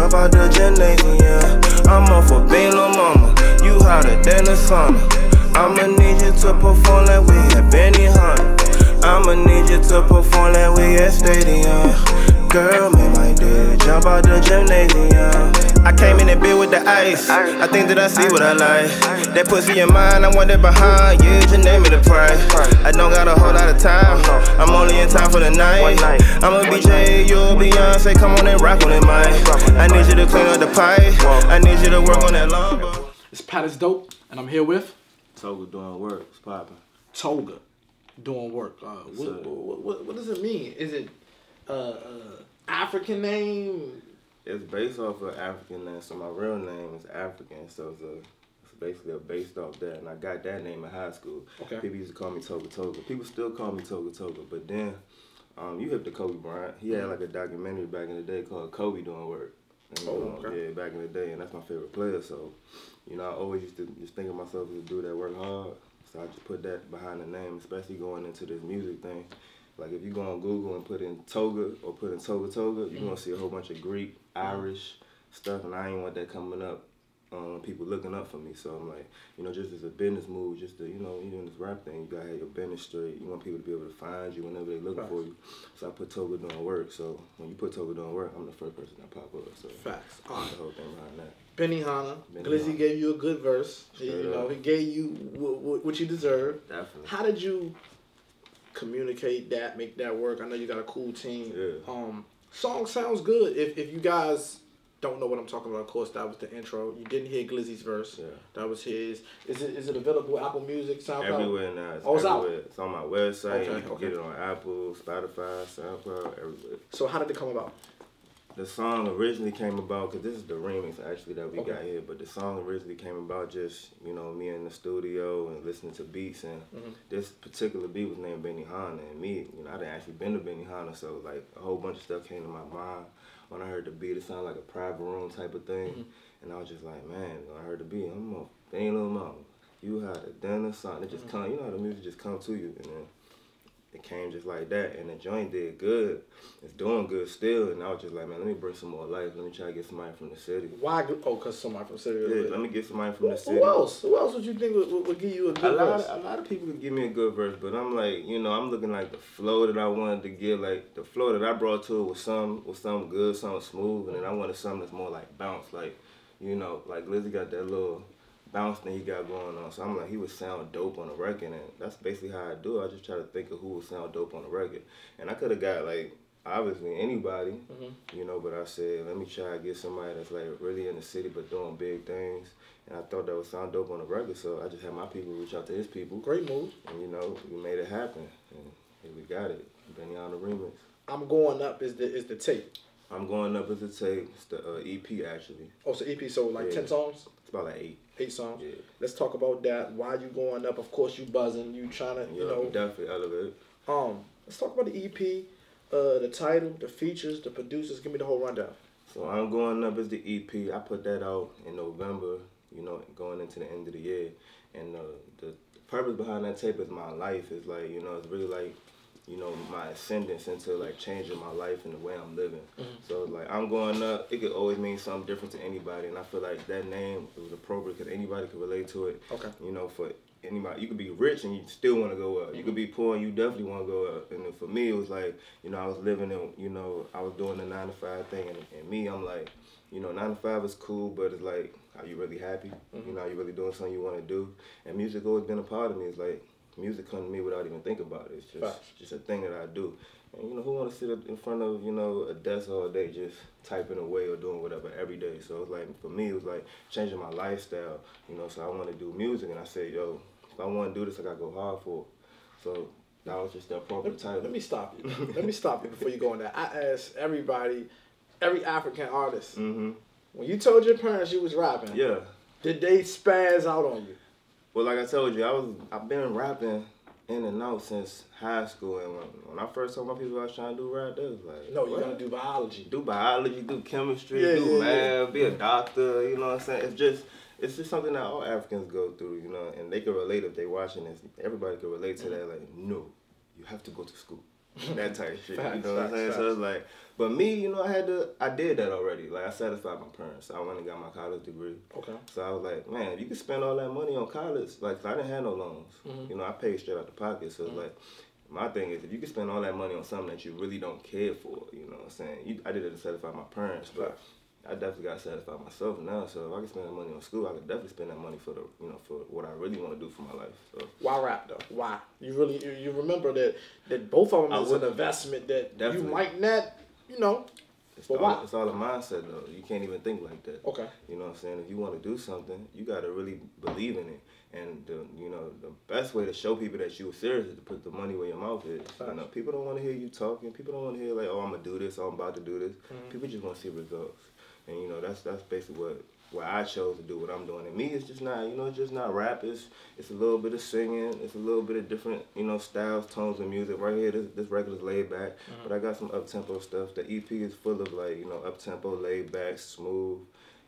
jump out the gymnasium. I'm off for being little mama, you hotter than the sauna. I'ma need you to perform like we at Benihana. I'ma need you to perform like we at Stadium. Girl, make my day, jump out the gymnasium. I came in that bed with the ice, I think that I see what I like. That pussy in mine, I want that behind you, just name me the price. I don't got a whole lot of time, I'm only in time for the night. I'm a BJ, you a Beyonce, come on and rock on it, Mike. I need you to clean up the pipe, I need you to work on that lumber. It's PATisDOPE, and I'm here with Toga doing work, it's poppin'. Toga doing work. What does it mean? Is it African name? It's based off of African name, so my real name is African, so it's basically based off that, and I got that name in high school. Okay. People used to call me Toga Toga. People still call me Toga Toga, but then you hit the Kobe Bryant. He had like a documentary back in the day called Kobe Doing Work. And, okay. Yeah, back in the day, and that's my favorite player. So, you know, I always used to just think of myself as a dude that work hard. So I just put that behind the name, especially going into this music thing. Like if you go on Google and put in Toga or put in Toga Toga, you're gonna see a whole bunch of Greek, Irish stuff, and I ain't want that coming up. People looking up for me, so I'm like, you know, just as a business move, just to, you know, even this rap thing, you gotta have your business straight. You want people to be able to find you whenever they looking for you. So I put Toga Doing Work. So when you put Toga Doing Work, I'm the first person that pop up. So Facts. that's the whole thing behind that. Benihana. Glizzy gave you a good verse. He gave you what you deserve. Definitely. How did you communicate that, make that work? I know you got a cool team. Yeah. Song sounds good. If you guys don't know what I'm talking about, of course, that was the intro. You didn't hear Glizzy's verse. Yeah. That was his. Is it available Apple Music, SoundCloud? Everywhere now. It's everywhere. Out? It's on my website. Okay, You can get it on Apple, Spotify, SoundCloud, everywhere. So how did it come about? The song originally came about, because this is the remix actually that we got here, but the song originally came about just, you know, me in the studio and listening to beats, and this particular beat was named Benihana, and me, you know, I didn't actually been to Benihana, so like a whole bunch of stuff came to my mind. When I heard the beat, it sounded like a private room type of thing, and I was just like, man, when I heard the beat, I'm a dang little mama, you had a dinner song, it just come, you know how the music just come to you, and then it came just like that, and the joint did good. It's doing good still, and I was just like, man, let me bring some more life. Let me try to get somebody from the city. Why? Oh, because somebody from the city. Yeah, let me get somebody from the city. Who else? Who else would you think would give you a good verse? A lot of people could give me a good verse, but I'm like, you know, I'm looking like the flow that I wanted to get, like the flow that I brought to it was something good, something smooth, and then I wanted something that's more like bounce, like, you know, like Lizzie got that little bounce thing he got going on. So I'm like, he would sound dope on the record, and that's basically how I do it. I just try to think of who would sound dope on the record. And I could have got, like, obviously anybody, you know, but I said, let me try to get somebody that's, like, really in the city but doing big things. And I thought that would sound dope on the record, so I just had my people reach out to his people. Great move. And, you know, we made it happen. And here we got it. Benihanaremix. I'm Going Up is the tape. I'm Going Up is the tape. It's the EP, actually. Oh, so EP, so like 10 songs? It's about like 8. 8 songs. Yeah. Let's talk about that. Why you going up? Of course, you buzzing. You trying to, you know. Definitely elevate. Let's talk about the EP, the title, the features, the producers. Give me the whole rundown. So I'm Going Up is the EP. I put that out in November, you know, going into the end of the year. And the purpose behind that tape is my life. It's like, you know, it's really like, you know, my ascendance into like changing my life and the way I'm living. So like I'm Going Up, it could always mean something different to anybody, and I feel like that name was appropriate because anybody could relate to it. Okay. You know, for anybody, you could be rich and you still want to go up. You could be poor and you definitely want to go up. And then for me, it was like, you know, I was living in, you know, I was doing the 9-to-5 thing, and me, I'm like, you know, 9-to-5 is cool, but it's like, are you really happy? You know, are you really doing something you want to do? And music always been a part of me. It's like, music comes to me without even thinking about it. It's just a thing that I do. And, you know, who want to sit in front of, you know, a desk all day just typing away or doing whatever every day? So it's like, for me, it was like changing my lifestyle, you know, so I want to do music. And I said, yo, if I want to do this, I got to go hard for it. So that was just the appropriate title. Let me stop you. Let me stop you before you go on that. I asked everybody, every African artist, when you told your parents you was rapping, did they spaz out on you? Well, like I told you, I've been rapping in and out since high school, and when I first told my people I was trying to do rap, they was like, no, you're gonna do biology. Do biology, do chemistry, do math, be a doctor, you know what I'm saying? It's just something that all Africans go through, you know, and they can relate if they watching this. Everybody can relate to that, like, no, you have to go to school. that type shit. You know what I'm saying? So it's like, but me, you know, I did that already. Like, I satisfied my parents. So I went and got my college degree. Okay. So I was like, man, if you could spend all that money on college, like, I didn't have no loans. You know, I paid straight out the pocket. So it's like, my thing is, if you can spend all that money on something that you really don't care for, you know what I'm saying? I did it to satisfy my parents, but I definitely got to satisfy myself now. So if I can spend that money on school, I could definitely spend that money for for what I really want to do for my life. So why rap though? Why? You remember that both of them is an investment that you might not, you know. It's all a mindset though. You can't even think like that. Okay. You know what I'm saying? If you want to do something, you got to really believe in it. And the best way to show people that you were serious is to put the money where your mouth is. You know, people don't want to hear you talking. People don't want to hear like, oh, I'm gonna do this, or I'm about to do this. People just want to see results. And you know, that's basically what I chose to do, what I'm doing. And me, it's just not, you know, it's just not rap. It's a little bit of singing. It's a little bit of different, you know, styles, tones of music. Right here, this record's laid back, but I got some up-tempo stuff. The EP is full of like, you know, up-tempo, laid back, smooth.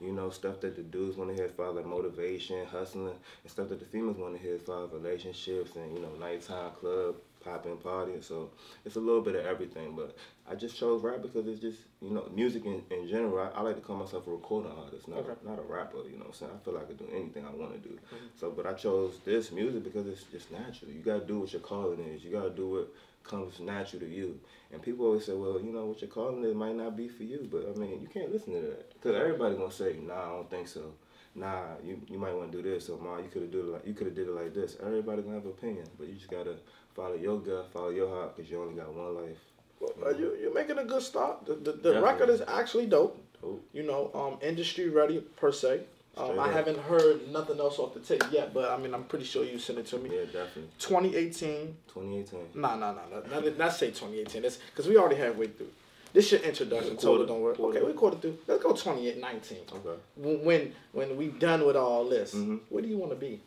You know, stuff that the dudes want to hear as far as like motivation, hustling, and stuff that the females want to hear as far as relationships and, you know, nighttime club, popping, partying. So it's a little bit of everything, but I just chose rap because it's just, you know, music in general. I like to call myself a recording artist, not a rapper, you know what I'm saying? I feel like I can do anything I want to do. So, but I chose this music because it's just natural. You got to do what your calling is. You got to do what comes natural to you. And people always say, well, you know, what you're calling it might not be for you, but I mean, you can't listen to that. Because everybody's going to say, nah, I don't think so. Nah, you might want to do this, or ma, you could have did it like this. Everybody's going to have an opinion, but you just got to follow your gut, follow your heart, because you only got one life. Well, you're making a good start. The record is actually dope. You know, industry ready per se. I haven't heard nothing else off the tape yet, but I mean, I'm pretty sure you sent it to me. Yeah, definitely. 2018. 2018. Nah. Not say 2018. That's because we already halfway through. This your introduction. Toga don't work. Okay, we quarter through. Let's go 2019. Okay. When we done with all this, where do you want to be?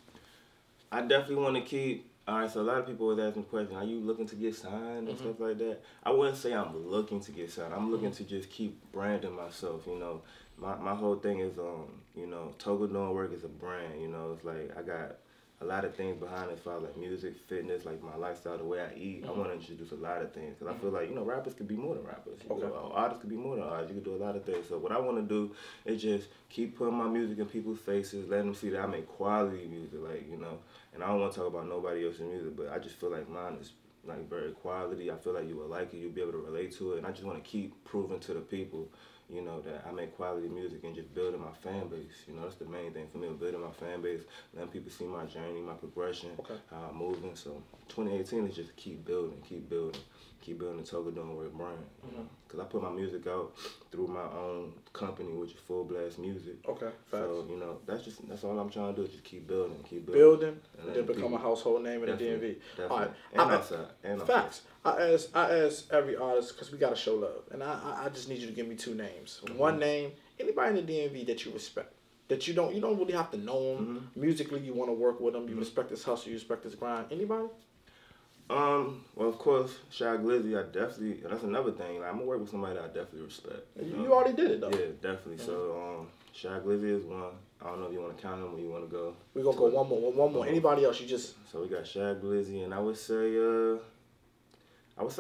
I definitely want to keep. All right, so a lot of people always ask me questions. Are you looking to get signed and stuff like that? I wouldn't say I'm looking to get signed. I'm looking to just keep branding myself. You know, my whole thing is you know, Toga Doing Work is a brand. You know, it's like I got a lot of things behind it as far as like music, fitness, like my lifestyle, the way I eat. I want to introduce a lot of things because I feel like, you know, rappers could be more than rappers. You know, artists could be more than artists. You could do a lot of things. So what I want to do is just keep putting my music in people's faces, letting them see that I make quality music, like, you know. And I don't want to talk about nobody else's music, but I just feel like mine is like very quality. I feel like you will like it, you'll be able to relate to it, and I just want to keep proving to the people, you know, that I make quality music and just building my fan base. You know, that's the main thing for me, building my fan base, letting people see my journey, my progression, how I'm moving. So 2018 is just keep building the Toga Doing Work brand. Because I put my music out through my own company, which is Full Blast Music. Okay, so, you know, that's all I'm trying to do is just keep building. And then become a household name in the DMV. Definitely. All right. And outside. Facts. I ask every artist, because we got to show love, and I just need you to give me two names. One name, anybody in the DMV that you respect. That you don't really have to know him. Musically, you want to work with him. You respect his hustle. You respect his grind. Anybody? Well, of course, Shy Glizzy, that's another thing. Like, I'm going to work with somebody that I definitely respect. You already did it, though. Yeah, definitely. So, Shy Glizzy is one. I don't know if you want to count him or you want to go. We're going to go one more. Anybody else, you just... So, we got Shy Glizzy, and I would say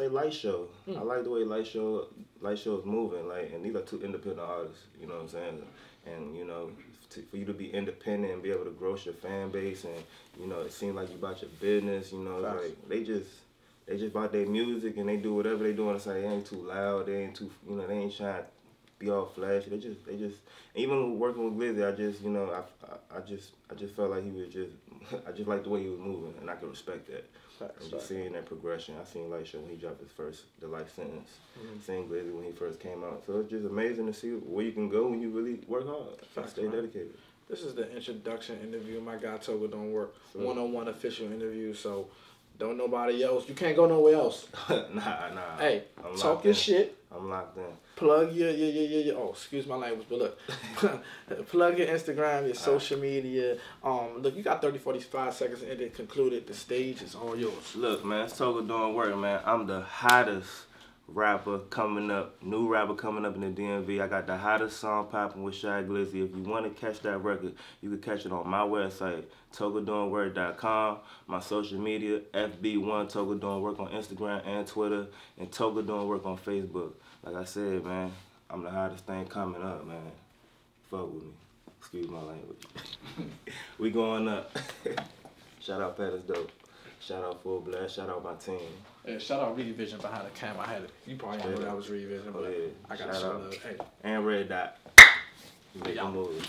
Light Show. I like the way Light Show is moving. Like, and these are two independent artists, you know what I'm saying? And, you know, for you to be independent and be able to grow your fan base, and, you know, it seems like you about your business, you know, like they just about their music, and they do whatever they do, and it's like they ain't too loud, they ain't too, you know, they ain't trying to be all flashy. They just even working with Glizzy, I just felt like he was just I just like the way he was moving, and I could respect that. And just seeing that progression. I seen Light Show when he dropped his first The Life Sentence. Seeing Glizzy when he first came out. So it's just amazing to see where you can go when you really work hard. Stay dedicated. This is the introduction interview. My guy Toga Don't Work. One-on-one official interview. So don't nobody else. You can't go nowhere else. Nah. Hey, talk your shit. I'm locked in. Plug your oh, excuse my language, but look. Plug your Instagram, your social media. Look, you got 30, 45 seconds and it concluded. The stage is all yours. Look, man, it's Toga Doing Work, man. I'm the hottest rapper coming up, new rapper coming up in the DMV. I got the hottest song popping with Shy Glizzy. If you want to catch that record, you can catch it on my website, togadoingwork.com, my social media, FB1 Toga Doing Work on Instagram and Twitter, and Toga Doing Work on Facebook. Like I said, man, I'm the hottest thing coming up, man. Fuck with me. Excuse my language. We going up. Shout out PATisDOPE. Shout out Full Blast. Shout out my team. Yeah, shout out Reed Vision behind the camera. I had it. You probably didn't know that was Reed Vision, but I got to shout out. Hey. And Red Dot. Hey, y'all. Moves.